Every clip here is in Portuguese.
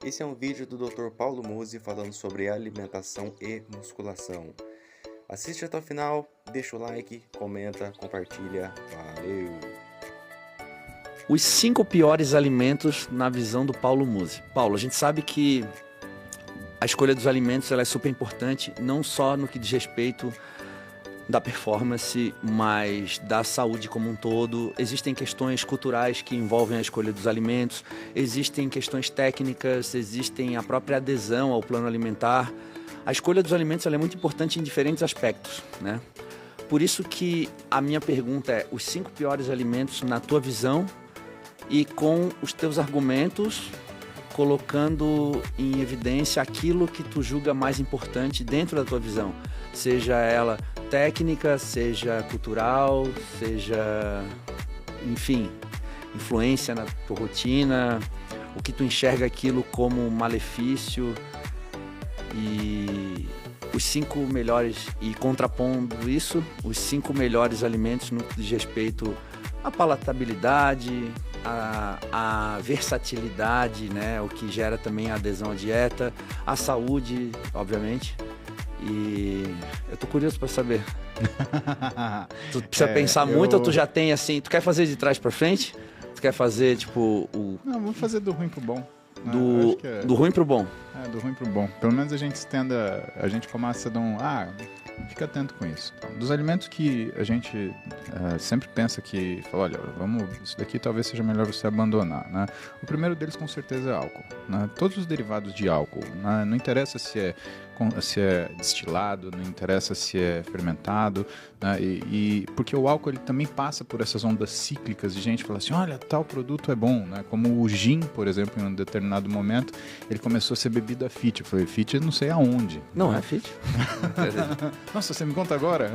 Esse é um vídeo do Dr. Paulo Musi falando sobre alimentação e musculação. Assiste até o final, deixa o like, comenta, compartilha. Valeu! Os 5 piores alimentos na visão do Paulo Musi. Paulo, a gente sabe que a escolha dos alimentos ela é super importante, não só no que diz respeito da performance, mas da saúde como um todo. Existem questões culturais que envolvem a escolha dos alimentos, existem questões técnicas, existem a própria adesão ao plano alimentar. A escolha dos alimentos ela é muito importante em diferentes aspectos, né? Por isso que a minha pergunta é, os 5 piores alimentos na tua visão e com os teus argumentos, colocando em evidência aquilo que tu julga mais importante dentro da tua visão, seja ela técnica, seja cultural, seja, enfim, influência na tua rotina, o que tu enxerga aquilo como malefício. E os 5 melhores, e contrapondo isso, os 5 melhores alimentos no que diz respeito à palatabilidade, a versatilidade, né? O que gera também a adesão à dieta, a saúde, obviamente. E eu tô curioso para saber. Tu precisa pensar muito ou tu já tem assim, tu quer fazer de trás para frente? Tu quer fazer tipo o... Não, vamos fazer do ruim pro bom. Do ruim pro bom. Do ruim pro bom. Pelo menos a gente estenda, a gente começa a dar um... fica atento com isso. Então, dos alimentos que a gente sempre pensa que... Fala, olha, isso daqui talvez seja melhor você abandonar, né? O primeiro deles com certeza é álcool, né? Todos os derivados de álcool, né? Não interessa se é destilado, não interessa se é fermentado, né? Porque o álcool ele também passa por essas ondas cíclicas de gente falar assim, olha, tal produto é bom, né? Como o gin, por exemplo, em um determinado momento, ele começou a ser bebida fit. Eu falei, fit não sei aonde. Não, né? é fit. Nossa, você me conta agora?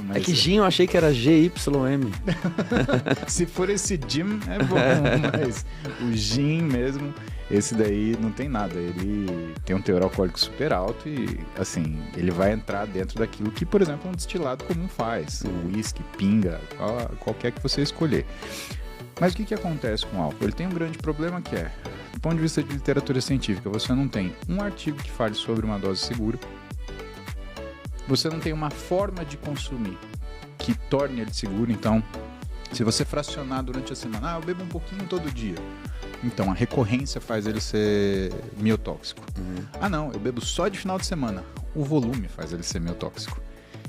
Mas... É que gin eu achei que era GYM. Se for esse gin, é bom, mas o gin mesmo, esse daí não tem nada. Ele tem um teor alcoólico super alto e, assim, ele vai entrar dentro daquilo que, por exemplo, um destilado comum faz. O whisky, pinga, qualquer que você escolher. Mas o que acontece com o álcool? Ele tem um grande problema que é, do ponto de vista de literatura científica, você não tem um artigo que fale sobre uma dose segura, você não tem uma forma de consumir que torne ele seguro. Então, se você fracionar durante a semana, eu bebo um pouquinho todo dia, então a recorrência faz ele ser miotóxico. Não, eu bebo só de final de semana, o volume faz ele ser miotóxico.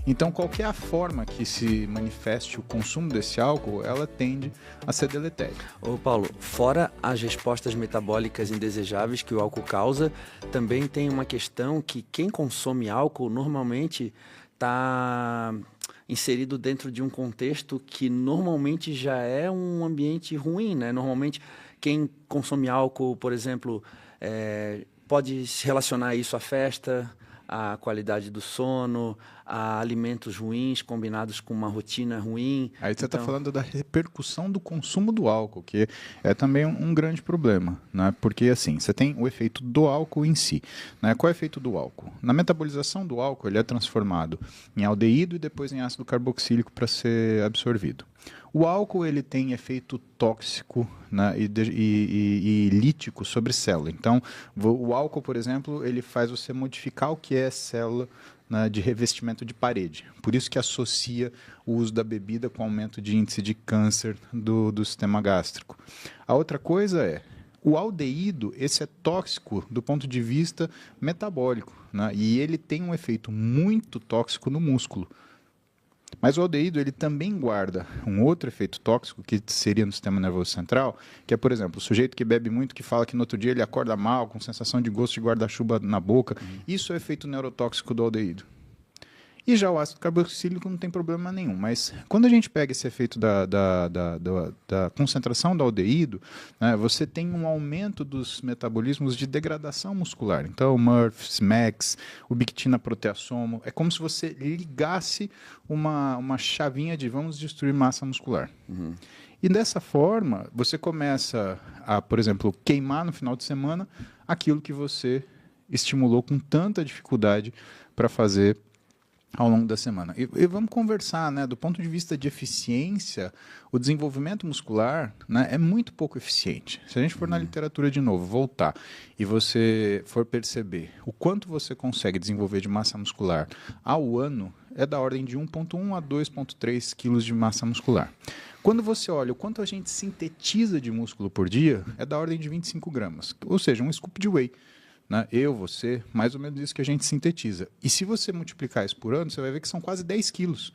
Então, qualquer a forma que se manifeste o consumo desse álcool, ela tende a ser deletéria. Ô Paulo, fora as respostas metabólicas indesejáveis que o álcool causa, também tem uma questão que quem consome álcool normalmente está inserido dentro de um contexto que normalmente já é um ambiente ruim, né? Normalmente quem consome álcool, por exemplo, pode se relacionar isso à festa, à qualidade do sono, a alimentos ruins combinados com uma rotina ruim. Aí você está falando da repercussão do consumo do álcool, que é também um grande problema, né? Porque assim, você tem o efeito do álcool em si, né? Qual é o efeito do álcool? Na metabolização do álcool, ele é transformado em aldeído e depois em ácido carboxílico para ser absorvido. O álcool ele tem efeito tóxico, né, e lítico sobre célula. Então, o álcool, por exemplo, ele faz você modificar o que é célula, né, de revestimento de parede. Por isso que associa o uso da bebida com aumento de índice de câncer do sistema gástrico. A outra coisa é, o aldeído, esse é tóxico do ponto de vista metabólico, né, e ele tem um efeito muito tóxico no músculo. Mas o aldeído ele também guarda um outro efeito tóxico que seria no sistema nervoso central, que é, por exemplo, o sujeito que bebe muito, que fala que no outro dia ele acorda mal, com sensação de gosto de guarda-chuva na boca. Isso é efeito neurotóxico do aldeído. E já o ácido carboxílico não tem problema nenhum. Mas quando a gente pega esse efeito da concentração do aldeído, né, você tem um aumento dos metabolismos de degradação muscular. Então, o MRF, SMAX, o ubiquitina-proteasomo, é como se você ligasse uma chavinha de vamos destruir massa muscular. E dessa forma, você começa a, por exemplo, queimar no final de semana aquilo que você estimulou com tanta dificuldade para fazer ao longo da semana. E vamos conversar, né? Do ponto de vista de eficiência, o desenvolvimento muscular, né, é muito pouco eficiente. Se a gente for na literatura de novo, voltar, e você for perceber o quanto você consegue desenvolver de massa muscular ao ano, é da ordem de 1,1 a 2,3 quilos de massa muscular. Quando você olha o quanto a gente sintetiza de músculo por dia, é da ordem de 25 gramas, ou seja, um scoop de whey. Né? Eu, você, mais ou menos isso que a gente sintetiza. E se você multiplicar isso por ano, você vai ver que são quase 10 quilos.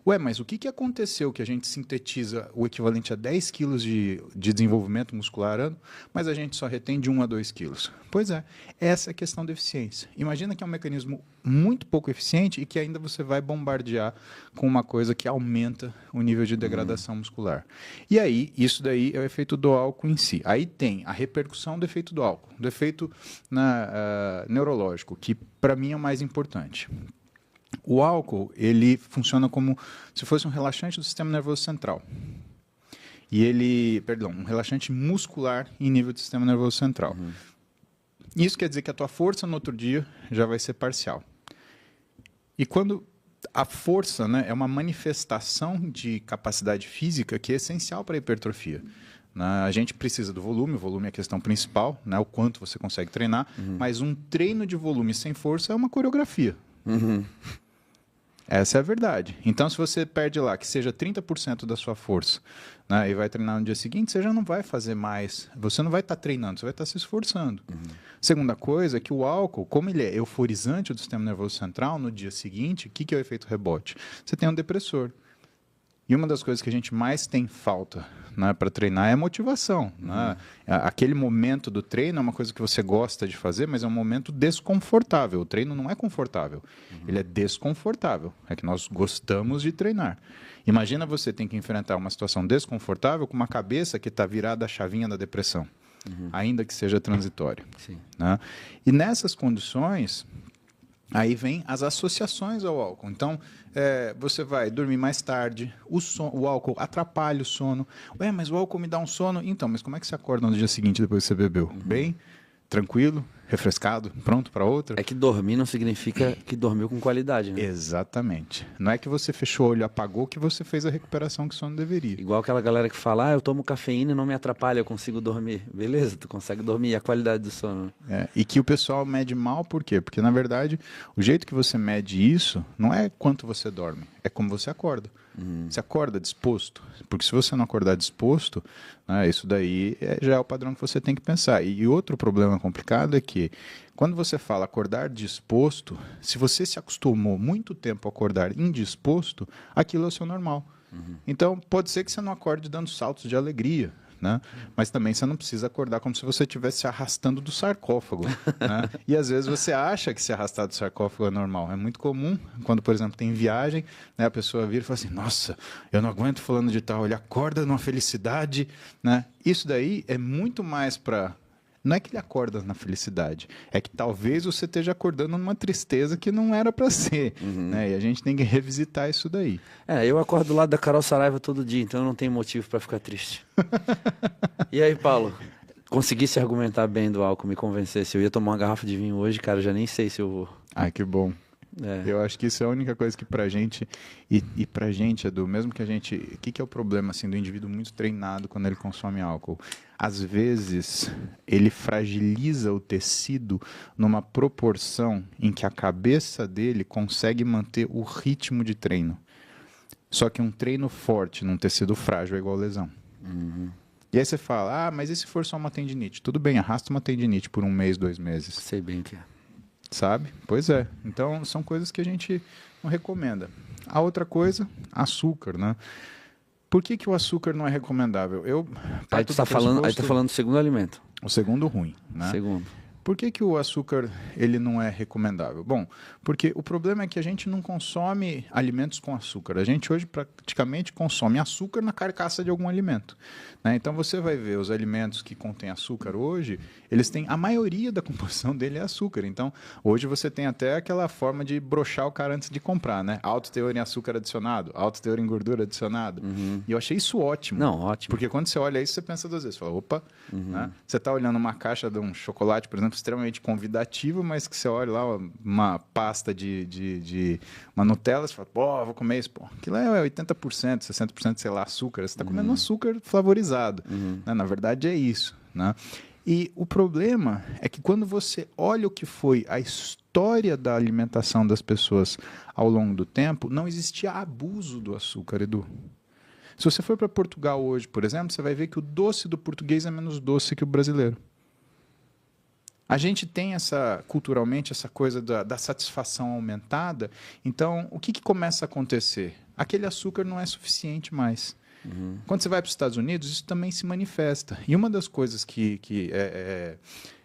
Ué, mas o que aconteceu que a gente sintetiza o equivalente a 10 quilos de desenvolvimento muscular ano, mas a gente só retém de 1 a 2 quilos? Pois é, essa é a questão da eficiência. Imagina que é um mecanismo muito pouco eficiente e que ainda você vai bombardear com uma coisa que aumenta o nível de degradação muscular. E aí, isso daí é o efeito do álcool em si. Aí tem a repercussão do efeito do álcool, do efeito neurológico, que para mim é o mais importante. O álcool, ele funciona como se fosse um relaxante do sistema nervoso central. E um relaxante muscular em nível do sistema nervoso central. Isso quer dizer que a tua força no outro dia já vai ser parcial. E quando a força, né, é uma manifestação de capacidade física que é essencial para a hipertrofia. A gente precisa do volume, o volume é a questão principal, né, o quanto você consegue treinar, mas um treino de volume sem força é uma coreografia. Essa é a verdade. Então, se você perde lá, que seja 30% da sua força, né, e vai treinar no dia seguinte, você já não vai fazer mais. Você não vai estar treinando, você vai estar se esforçando. Segunda coisa é que o álcool, como ele é euforizante do sistema nervoso central, no dia seguinte, o que é o efeito rebote? Você tem um depressor. E uma das coisas que a gente mais tem falta, né, para treinar é a motivação. Né? Aquele momento do treino é uma coisa que você gosta de fazer, mas é um momento desconfortável. O treino não é confortável, ele é desconfortável. É que nós gostamos de treinar. Imagina você ter que enfrentar uma situação desconfortável com uma cabeça que está virada à chavinha da depressão, ainda que seja transitória. Sim. Né? E nessas condições, aí vem as associações ao álcool. Então, você vai dormir mais tarde, o álcool atrapalha o sono. Ué, mas o álcool me dá um sono? Então, mas como é que você acorda no dia seguinte depois que você bebeu? Bem, tranquilo, refrescado, pronto para outra? É que dormir não significa que dormiu com qualidade, né? Exatamente. Não é que você fechou o olho e apagou que você fez a recuperação que o sono deveria. Igual aquela galera que fala, eu tomo cafeína e não me atrapalha, eu consigo dormir. Beleza, tu consegue dormir, e a qualidade do sono? E que o pessoal mede mal, por quê? Porque, na verdade, o jeito que você mede isso não é quanto você dorme, é como você acorda. Você acorda disposto, porque se você não acordar disposto, né, isso daí já é o padrão que você tem que pensar. E outro problema complicado é que, quando você fala acordar disposto, se você se acostumou muito tempo a acordar indisposto, aquilo é o seu normal. Então, pode ser que você não acorde dando saltos de alegria, né? Mas também você não precisa acordar como se você estivesse se arrastando do sarcófago. Né? E às vezes você acha que se arrastar do sarcófago é normal. É muito comum, quando, por exemplo, tem viagem, né, a pessoa vira e fala assim, nossa, eu não aguento fulano de tal, ele acorda numa felicidade. Né? Isso daí é muito mais para... Não é que ele acorda na felicidade, é que talvez você esteja acordando numa tristeza que não era para ser. Né? E a gente tem que revisitar isso daí. Eu acordo do lado da Carol Saraiva todo dia, então eu não tenho motivo para ficar triste. E aí, Paulo, conseguisse argumentar bem do álcool, me convencer. Se eu ia tomar uma garrafa de vinho hoje, cara, já nem sei se eu vou. Ah, que bom. Eu acho que isso é a única coisa que pra gente, e pra gente, Edu, mesmo que a gente... O que é o problema, assim, do indivíduo muito treinado quando ele consome álcool? Às vezes, ele fragiliza o tecido numa proporção em que a cabeça dele consegue manter o ritmo de treino. Só que um treino forte num tecido frágil é igual lesão. E aí você fala, mas e se for só uma tendinite? Tudo bem, arrasta uma tendinite por 1 mês, 2 meses. Sei bem o que é. Sabe? Pois é. Então, são coisas que a gente não recomenda. A outra coisa, açúcar, né? Por que o açúcar não é recomendável? Aí tu tá falando do segundo alimento. O segundo ruim, né? Segundo. Por que o açúcar ele não é recomendável? Bom, porque o problema é que a gente não consome alimentos com açúcar. A gente hoje praticamente consome açúcar na carcaça de algum alimento. Né? Então você vai ver os alimentos que contêm açúcar hoje, eles têm, a maioria da composição dele é açúcar. Então hoje você tem até aquela forma de broxar o cara antes de comprar, né? Alto teor em açúcar adicionado, alto teor em gordura adicionado. E eu achei isso ótimo. Não, ótimo. Porque quando você olha isso, você pensa 2 vezes. Fala, opa, né? Você está olhando uma caixa de um chocolate, por exemplo, extremamente convidativo, mas que você olha lá uma pasta uma Nutella, você fala, pô, vou comer isso. Pô, aquilo é 80%, 60%, sei lá, açúcar. Você está comendo açúcar flavorizado. Né? Na verdade, é isso. Né? E o problema é que quando você olha o que foi a história da alimentação das pessoas ao longo do tempo, não existia abuso do açúcar, Edu. Se você for para Portugal hoje, por exemplo, você vai ver que o doce do português é menos doce que o brasileiro. A gente tem culturalmente, essa coisa da satisfação aumentada. Então, o que começa a acontecer? Aquele açúcar não é suficiente mais. Quando você vai para os Estados Unidos, isso também se manifesta. E uma das coisas que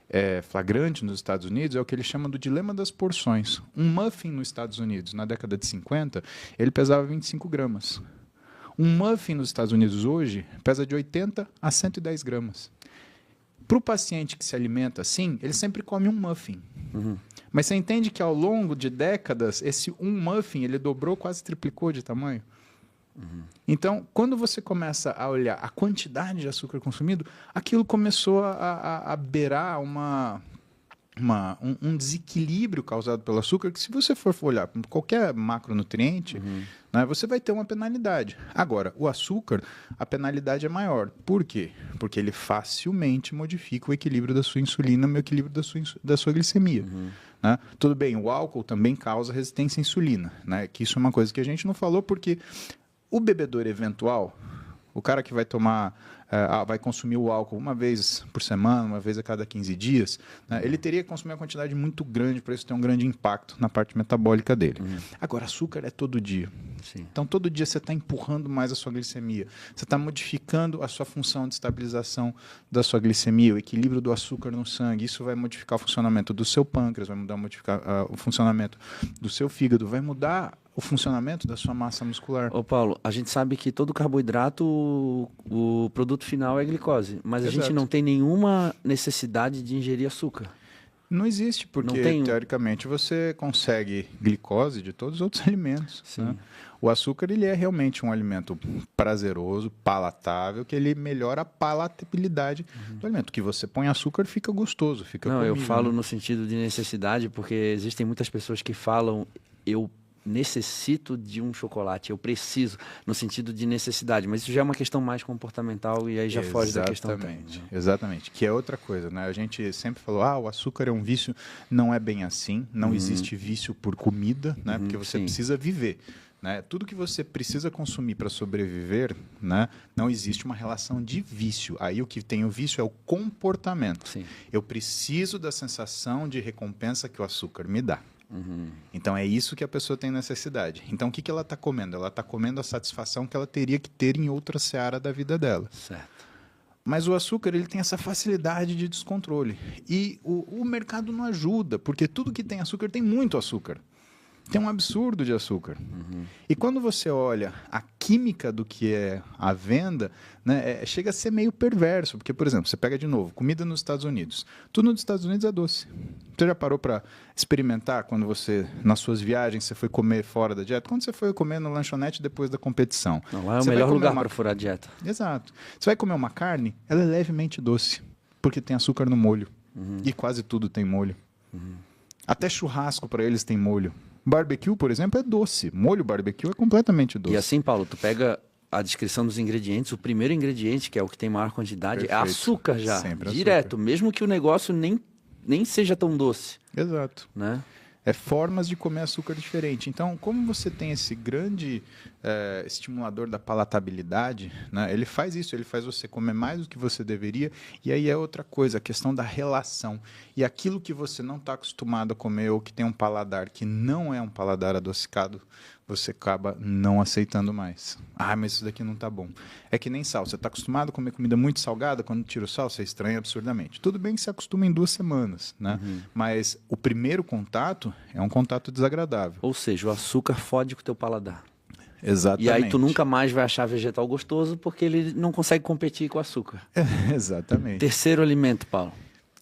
é flagrante nos Estados Unidos é o que eles chamam do dilema das porções. Um muffin nos Estados Unidos, na década de 50, ele pesava 25 gramas. Um muffin nos Estados Unidos hoje pesa de 80 a 110 gramas. Para o paciente que se alimenta assim, ele sempre come um muffin. Mas você entende que ao longo de décadas, esse um muffin ele dobrou, quase triplicou de tamanho? Então, quando você começa a olhar a quantidade de açúcar consumido, aquilo começou a beirar um desequilíbrio causado pelo açúcar, que se você for olhar para qualquer macronutriente, né, você vai ter uma penalidade. Agora, o açúcar, a penalidade é maior. Por quê? Porque ele facilmente modifica o equilíbrio da sua insulina e o equilíbrio da sua glicemia. Né? Tudo bem, o álcool também causa resistência à insulina, né? Que isso é uma coisa que a gente não falou, porque o bebedor eventual, o cara que vai vai consumir o álcool uma vez por semana, uma vez a cada 15 dias, né, ele teria que consumir uma quantidade muito grande para isso ter um grande impacto na parte metabólica dele. Agora, açúcar é todo dia. Sim. Então, todo dia você está empurrando mais a sua glicemia. Você está modificando a sua função de estabilização da sua glicemia, o equilíbrio do açúcar no sangue. Isso vai modificar o funcionamento do seu pâncreas, vai modificar o funcionamento do seu fígado, vai mudar o funcionamento da sua massa muscular. Ô Paulo, a gente sabe que todo carboidrato, o produto final é glicose, mas Exato. a gente não tem nenhuma necessidade de ingerir açúcar. Não existe, porque teoricamente você consegue glicose de todos os outros alimentos. Né? O açúcar ele é realmente um alimento prazeroso, palatável, que ele melhora a palatabilidade do alimento. Que você põe açúcar fica gostoso, fica comível. Eu falo no sentido de necessidade, porque existem muitas pessoas que falam, eu necessito de um chocolate, eu preciso, no sentido de necessidade, mas isso já é uma questão mais comportamental e aí já foge da questão técnica. Exatamente, que é outra coisa, né? A gente sempre falou, o açúcar é um vício, não é bem assim, não existe vício por comida, né? Porque você precisa viver. Né? Tudo que você precisa consumir para sobreviver, né? Não existe uma relação de vício. Aí o que tem o vício é o comportamento. Sim. Eu preciso da sensação de recompensa que o açúcar me dá. Então é isso que a pessoa tem necessidade. Então o que ela está comendo? Ela está comendo a satisfação que ela teria que ter em outra seara da vida dela. Certo. Mas o açúcar ele tem essa facilidade de descontrole. E o mercado não ajuda, porque tudo que tem açúcar tem muito açúcar. Tem um absurdo de açúcar. E quando você olha a química do que é a venda, né, chega a ser meio perverso. Porque, por exemplo, você pega de novo, comida nos Estados Unidos. Tudo nos Estados Unidos é doce. Você já parou para experimentar quando você, nas suas viagens, você foi comer fora da dieta? Quando você foi comer no lanchonete depois da competição? Não, lá é o melhor lugar para furar a dieta. Exato. Você vai comer uma carne, ela é levemente doce, porque tem açúcar no molho. E quase tudo tem molho. Até churrasco para eles tem molho. Barbecue, por exemplo, é doce. Molho barbecue é completamente doce. E assim, Paulo, tu pega a descrição dos ingredientes, o primeiro ingrediente, que é o que tem maior quantidade, é açúcar já. Sempre direto, açúcar. Mesmo que o negócio nem seja tão doce. Exato. Né? É formas de comer açúcar diferente. Então, como você tem esse grande estimulador da palatabilidade, né, ele faz isso, ele faz você comer mais do que você deveria, e aí é outra coisa, a questão da relação. E aquilo que você não está acostumado a comer, ou que tem um paladar que não é um paladar adocicado, você acaba não aceitando mais. Mas isso daqui não está bom. É que nem sal. Você está acostumado a comer comida muito salgada, quando tira o sal, você estranha absurdamente. Tudo bem que se acostuma em 2 semanas, né? Mas o primeiro contato é um contato desagradável. Ou seja, o açúcar fode com o teu paladar. Exatamente. E aí tu nunca mais vai achar vegetal gostoso, porque ele não consegue competir com o açúcar. Exatamente. Terceiro alimento, Paulo.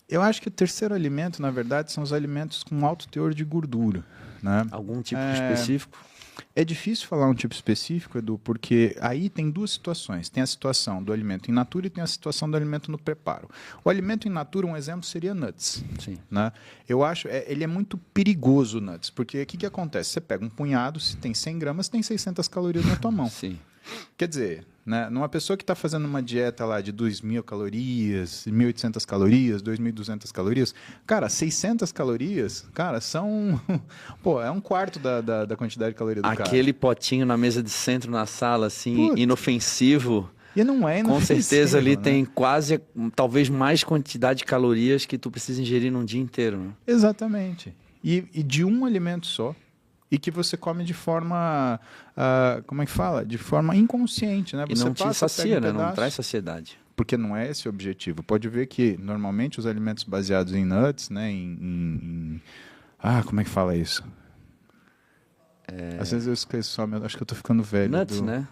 Eu acho que o terceiro alimento, na verdade, são os alimentos com alto teor de gordura. Né? Algum tipo específico? É difícil falar um tipo específico, Edu, porque aí tem duas situações. Tem a situação do alimento in natura e tem a situação do alimento no preparo. O alimento in natura, um exemplo seria nuts. Sim. Né? Eu acho, ele é muito perigoso o nuts, porque o que acontece? Você pega um punhado, se tem 100 gramas, tem 600 calorias na tua mão. Sim. Quer dizer, né, numa pessoa que está fazendo uma dieta lá de 2.000 calorias, 1.800 calorias, 2.200 calorias, cara, 600 calorias, cara, são... Pô, é um quarto da quantidade de caloria do cara. Aquele potinho na mesa de centro na sala, assim, inofensivo. E não é com certeza ali, né? tem quase, talvez mais quantidade de calorias que tu precisa ingerir num dia inteiro. Né? Exatamente. E de um alimento só. E que você come de forma, como é que fala? De forma inconsciente, né? Você e não te sacia, né? Não traz saciedade. Porque não é esse o objetivo. Pode ver que, normalmente, os alimentos baseados em nuts, né? Como é que fala isso? Às vezes eu esqueço só, acho que eu tô ficando velho. Nuts, né?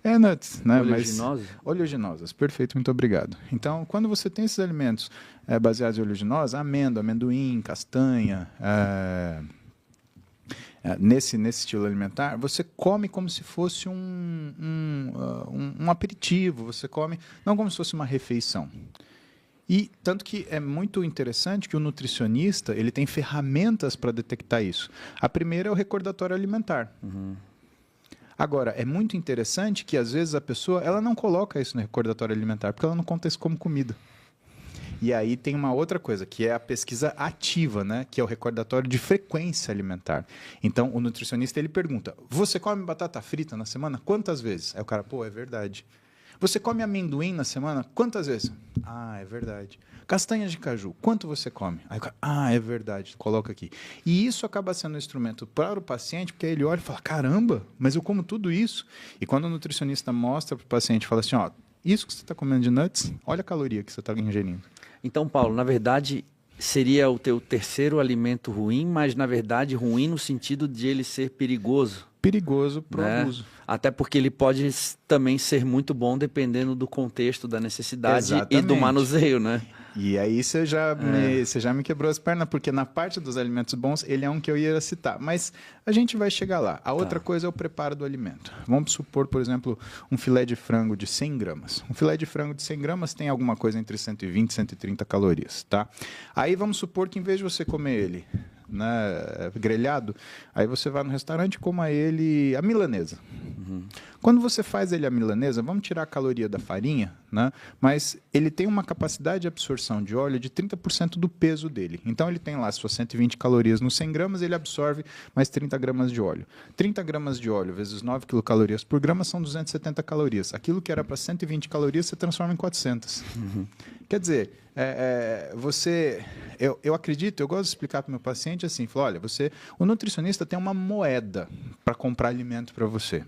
É nuts, né? Oleaginosas? Oleaginosas, perfeito, muito obrigado. Então, quando você tem esses alimentos baseados em oleaginosa, amêndoa, amendoim, castanha... Nesse estilo alimentar, você come como se fosse um aperitivo, você come não como se fosse uma refeição. E tanto que é muito interessante que o nutricionista ele tem ferramentas para detectar isso. A primeira é o recordatório alimentar. Uhum. Agora, é muito interessante que às vezes a pessoa ela não coloca isso no recordatório alimentar, porque ela não conta isso como comida. E aí tem uma outra coisa, que é a pesquisa ativa, né? Que é o recordatório de frequência alimentar. Então, o nutricionista ele pergunta, você come batata frita na semana? Quantas vezes? Aí o cara, pô, é verdade. Você come amendoim na semana? Quantas vezes? Ah, é verdade. Castanha de caju, quanto você come? Aí o cara, é verdade, coloca aqui. E isso acaba sendo um instrumento para o paciente, porque aí ele olha e fala, caramba, mas eu como tudo isso. E quando o nutricionista mostra para o paciente, fala assim, ó, isso que você está comendo de nuts, olha a caloria que você está ingerindo. Então, Paulo, na verdade, seria o teu terceiro alimento ruim, mas, na verdade, ruim no sentido de ele ser perigoso. Perigoso para o abuso. Até porque ele pode também ser muito bom dependendo do contexto, da necessidade e do manuseio, né? E aí você já me quebrou as pernas, porque na parte dos alimentos bons, ele é um que eu ia citar. Mas a gente vai chegar lá. A outra coisa é o preparo do alimento. Vamos supor, por exemplo, um filé de frango de 100 gramas. Um filé de frango de 100 gramas tem alguma coisa entre 120 e 130 calorias, tá? Aí vamos supor que em vez de você comer ele grelhado, aí você vai no restaurante e coma ele a milanesa. Uhum. Quando você faz ele a milanesa, vamos tirar a caloria da farinha, né? Mas ele tem uma capacidade de absorção de óleo de 30% do peso dele. Então ele tem lá suas 120 calorias nos 100 gramas, ele absorve mais 30 gramas de óleo. 30 gramas de óleo vezes 9 quilocalorias por grama são 270 calorias. Aquilo que era para 120 calorias, você transforma em 400. Uhum. Quer dizer, eu acredito, eu gosto de explicar para o meu paciente assim, falo, olha, o nutricionista tem uma moeda para comprar alimento para você.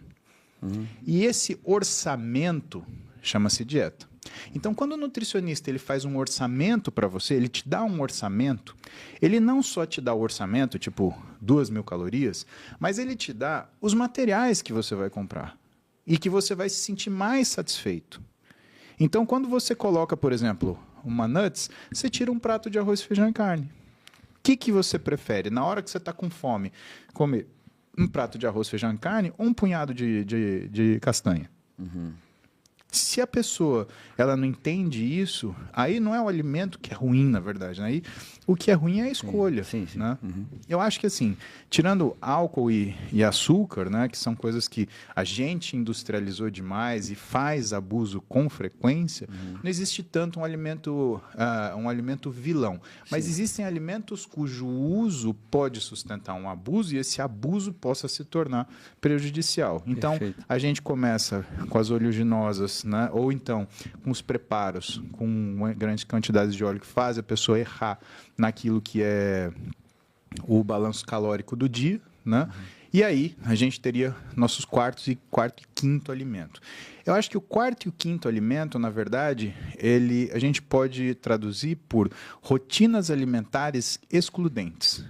Uhum. E esse orçamento chama-se dieta. Então, quando o nutricionista ele faz um orçamento para você, ele te dá um orçamento, ele não só te dá o orçamento, tipo 2.000 calorias, mas ele te dá os materiais que você vai comprar e que você vai se sentir mais satisfeito. Então, quando você coloca, por exemplo, uma nuts, você tira um prato de arroz, feijão e carne. O que você prefere? Na hora que você está com fome, comer um prato de arroz, feijão e carne ou um punhado de castanha? Uhum. Se a pessoa ela não entende isso, aí não é o alimento que é ruim, na verdade. Né? Aí, o que é ruim é a escolha. Sim. Né? Uhum. Eu acho que, assim, tirando álcool e açúcar, né, que são coisas que a gente industrializou demais e faz abuso com frequência, não existe tanto um alimento vilão. Mas existem alimentos cujo uso pode sustentar um abuso e esse abuso possa se tornar prejudicial. Então, a gente começa com as oleaginosas, né? Ou então com os preparos, com grandes quantidades de óleo que faz a pessoa errar naquilo que é o balanço calórico do dia, né? E aí a gente teria nossos quarto e quinto alimento. Eu acho que o quarto e o quinto alimento, na verdade, a gente pode traduzir por rotinas alimentares excludentes.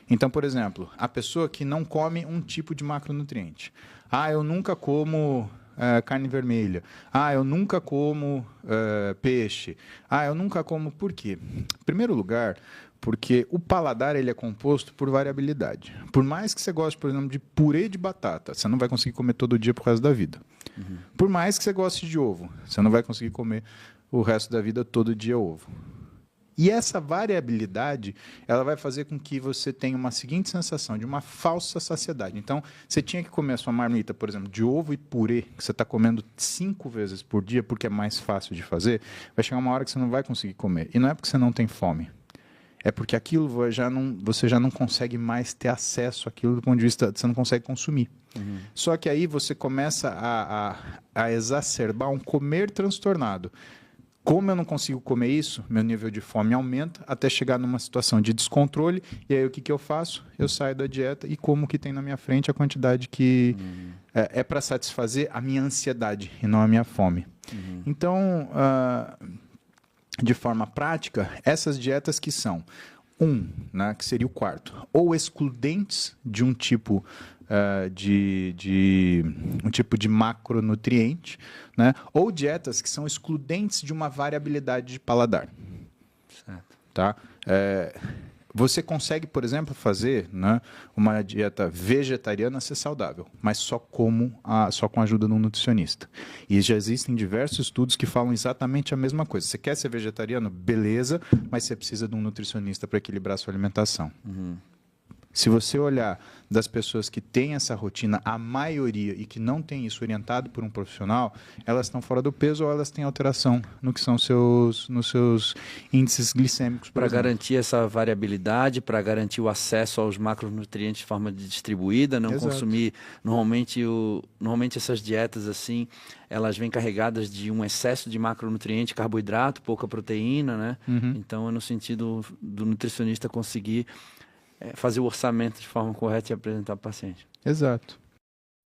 Então, por exemplo, a pessoa que não come um tipo de macronutriente. Eu nunca como carne vermelha. Eu nunca como peixe. Eu nunca como... Por quê? Em primeiro lugar, porque o paladar ele é composto por variabilidade. Por mais que você goste, por exemplo, de purê de batata, você não vai conseguir comer todo dia pro resto da vida. Por mais que você goste de ovo, você não vai conseguir comer o resto da vida todo dia ovo. E essa variabilidade, ela vai fazer com que você tenha uma seguinte sensação de uma falsa saciedade. Então, você tinha que comer a sua marmita, por exemplo, de ovo e purê, que você está comendo 5 vezes por dia, porque é mais fácil de fazer, vai chegar uma hora que você não vai conseguir comer. E não é porque você não tem fome. É porque aquilo você já não consegue mais ter acesso àquilo do ponto de vista, você não consegue consumir. Só que aí você começa a exacerbar um comer transtornado. Como eu não consigo comer isso, meu nível de fome aumenta até chegar numa situação de descontrole. E aí o que eu faço? Eu saio da dieta e como o que tem na minha frente a quantidade que é para satisfazer a minha ansiedade e não a minha fome. Então, de forma prática, essas dietas que são, né, que seria o quarto, ou excludentes de um tipo de macronutriente, né, ou dietas que são excludentes de uma variabilidade de paladar. Certo. Tá? Você consegue, por exemplo, fazer, né, uma dieta vegetariana ser saudável, mas só com a ajuda de um nutricionista. E já existem diversos estudos que falam exatamente a mesma coisa. Você quer ser vegetariano? Beleza, mas você precisa de um nutricionista para equilibrar a sua alimentação. Se você olhar das pessoas que têm essa rotina, a maioria, e que não tem isso orientado por um profissional, elas estão fora do peso ou elas têm alteração no que são nos seus índices glicêmicos. Para garantir essa variabilidade, para garantir o acesso aos macronutrientes de forma distribuída, não Exato. consumir... Normalmente essas dietas assim, elas vêm carregadas de um excesso de macronutriente, carboidrato, pouca proteína, né? Então é no sentido do nutricionista conseguir fazer o orçamento de forma correta e apresentar para o paciente. Exato.